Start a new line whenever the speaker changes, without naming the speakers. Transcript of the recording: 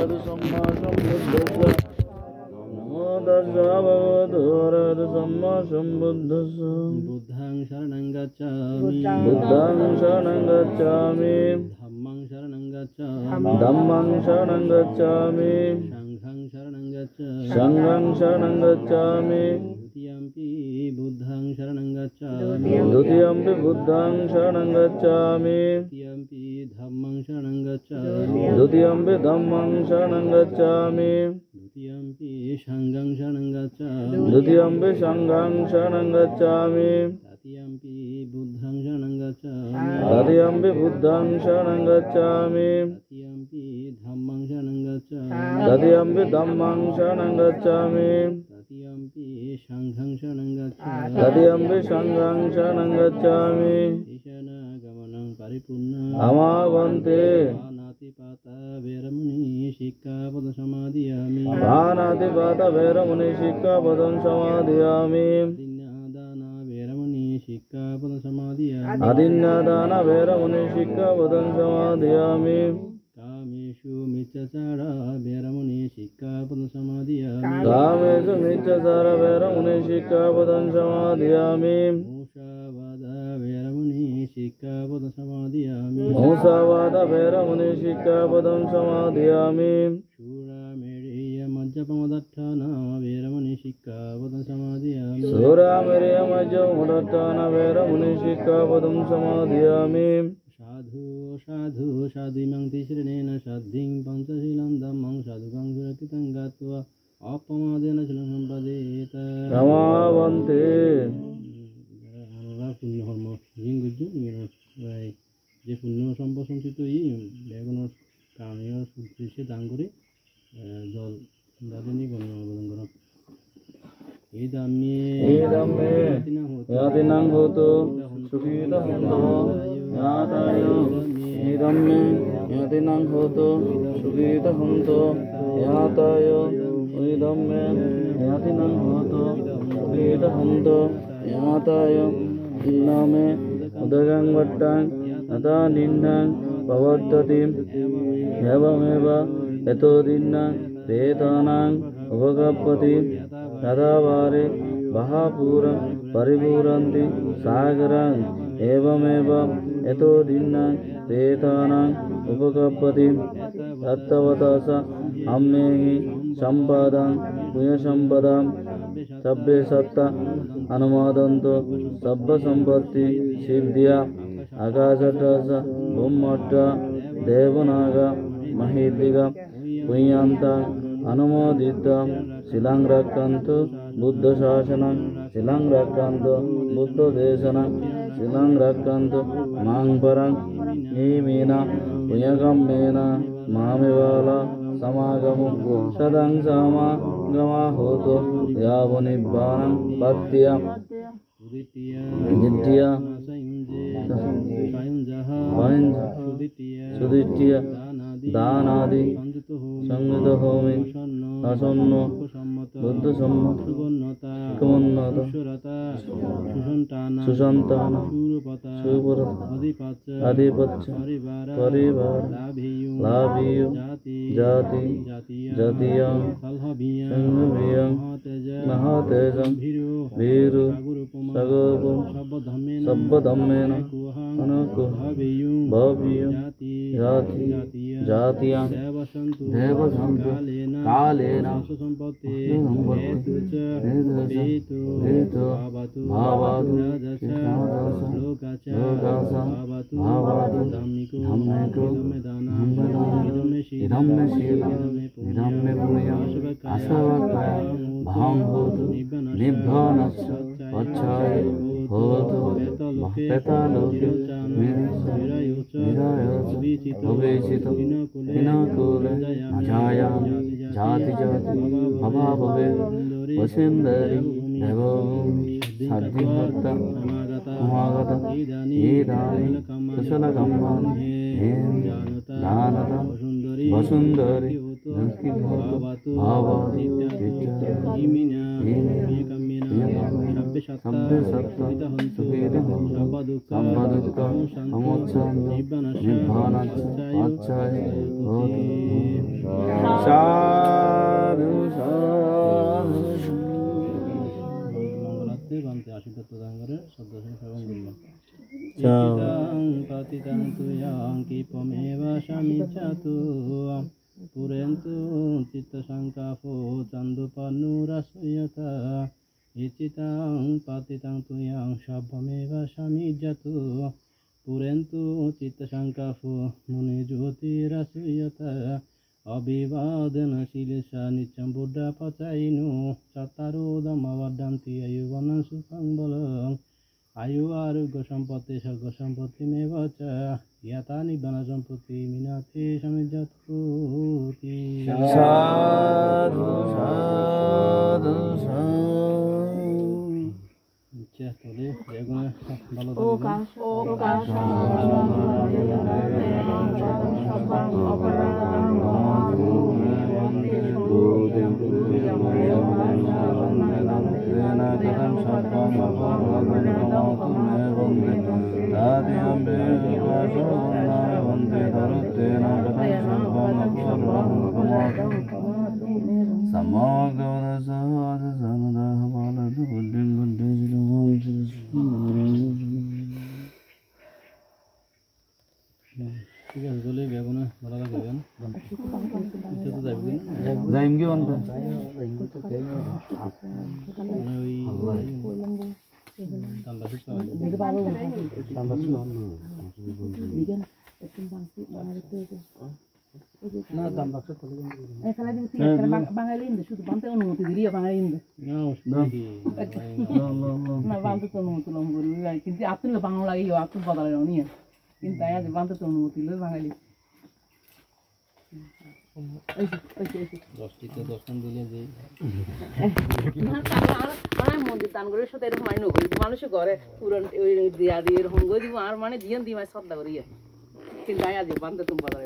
सम्मा सम्बुद्धस्स नमो तस्स भगवतो अरहतो सम्मा सम्बुद्धस्स
बुद्धं शरणं गच्छामि
बुद्धं शरणं गच्छामि
धम्मं शरणं गच्छामि
धम्मं शरणं गच्छामि
संघं शरणं गच्छामि
संघं शरणं गच्छामि
द्वितीयम्पि बुद्धं शरणं गच्छामि
द्वितीयम्पि बुद्धं शरणं गच्छामि
तृतीयम्पि धम्मं शरणं गच्छामि
द्वितीयम्पि धम्मं शरणं गच्छामि
द्वितीयम्पि संघं शरणं गच्छामि
द्वितीयम्पि संघं शरणं गच्छामि
तृतीयम्पि बुद्धं शरणं गच्छामि
तृतीयम्पि बुद्धं शरणं गच्छामि
तृतीयम्पि धम्मं शरणं गच्छामि
तृतीयम्पि धम्मं शरणं गच्छामि
तृतीयम्पि संघं शरणं गच्छामि
तृतीयम्पि संघं शरणं गच्छामि
ईशानगमनं परिपूर्णम्
अमावन्ते
पानातिपाता वैरमुनि शिक्खापदसमादयामि
पानातिपाता वैरमुनि शिक्खापदं समादयामि
दिन्नादाना वैरमुनि शिक्खापदसमादयामि
अदिन्नादान वैरमुनि शिक्खापदं समादयामि
कामेषु मिथ्याचारा वैरमुनि शिक्खापदसमादयामि
कामेषु मिथ्याचार वैरमुनि शिक्खापदं समादयामि
मूषावाद वैरमुनि शिक्खापदसमादयामि
मूषावाद वैरमुनि शिक्खापदं समादयामि
शूरामेरेय मज्जपमदत्थाना वैरमुनि शिक्खापदसमादयामि
सूरामेर्यमज्जमुदत्तान वैरमुनि शिक्खापदं समादयामि
साधु साधु साधुमं तिसृणेन साधिं पञ्चशीलं धम्मं साधुकं सुरक्षितं गत्वा अपमादेन शीलं सम्पदेत
रमावन्ते
আমরা পুণ্য কর্ম ইংরেজি যে পুণ্য সম্পদ সঞ্চিত বেগুনের কারণীয় উদ্দেশ্যে দান করে জল দাদিনী গণ্য আবেদন করা এই দামে
यातिनां होतो सुखितः हन्तो याताय इदम्मे यातिनां होतो सुखितः हन्तो याताय इदम्मे यातिनां होतो सुखितः हन्तो याताय नामे उदगं वट्टां अता दिन्नां पवर्तति एवमेव यतो दिन्नां प्रेतानां उपगच्छति यदा वारे महापूरं परिपूरन्ति सागरं एवमेव यतो दिन्नां प्रेतानाम् उपगच्छति तत्तवतस अम्मेहि सम्पदं पुण्यसम्पदां सब्बे सत्ता अनुमोदन्तो सब्बसम्पत्ति सिद्ध्या आकाशतस भूमट्ट देवनाग महीदिग पुण्यन्तं अनुमोदितं शिलां रक्षन्तु बुद्धशासनं शिलां रक्षन्तु बुद्धदेशनं शिलां रक्षन्तु मां परं नीमेन पुण्यकम्मेन मामेवाला समागमो सदं समागमा होतो यावनिब्बानं पत्या नित्या सुदित्य दानादि संगत होमि আসন্ন বুদ্ধ সম্মত সুসন্তান সুসন্তান সুপর আধিপত্য পরিবার লাভীয় জাতি জাতীয় সংঘবীয় মহাতেজং ভীরু সগোপম সব্বধম্মেন অনুকূ ভব্য জাতি জাতীয় দেবসন্তু कालेन सम्पत्ति भावतु लोकाच भावतु धम्मिको इदं मे शीलं इदं मे पुण्यम् आशवकाय भां भवतु निभ्यानश्च अच्छाय भवतु पेतालोके भवेचितो हिनकुले अजायां जाति जाति भवा भवे वसुन्धरी देवभूमि सद्धिभक्ता समागता इदानीं कुशलकम्मानि जानता वसुन्धरी भवतु भावतु सब्बे सत्ता सुखितः सम्पदुक्तं समुत्सं निब्बानश्च अच्छाय भवतु
Ichitang patitang tuyang kipameva samicatu purentu citta sangkapo candupanurasayata Ichitang patitang tuyang shabhameva samijatu purentu citta sangkapo munijyotirasayata Abhivadana silesa nityam buddha pacainu Cattaro dhamma vaddhanti ayuvanam sukhang balang Ayu arugya sampatti sarga sampatti mevaca Yata nibbana sampatti minati samijjatuti
Sadhu, sadhu, sadhu.
Cek tadi, ya gue balot ঠিক আছে চলে বেগুনে ভালো লাগবে না এটা তো যাবে না
যাইম কি বন্ধু
মানে ওই তান্দা সুস্থ না তান্দা সুস্থ
এখানে দিন বাঙালি ইন্দে শুধু বানতে অনুমতি দিলি বাঙালি ইন্দে না বানতে তো অনুমতি লম করি কিন্তু আপনি বাংলা লাগে আপনি বদলে নিয়ে কিন্তু আজ বানতে তো অনুমতি লই বাঙালি
10 টান দিলে যে
মানে মন্দির দান করে সাথে এরকম আইন করি মানুষ ঘরে পুরন ওই দিয়া দিয়ে এরকম করে দিব আর মানে দিয়েন দিমাই শ্রদ্ধা করি কিন্তু আজ বানতে তুমি বদলে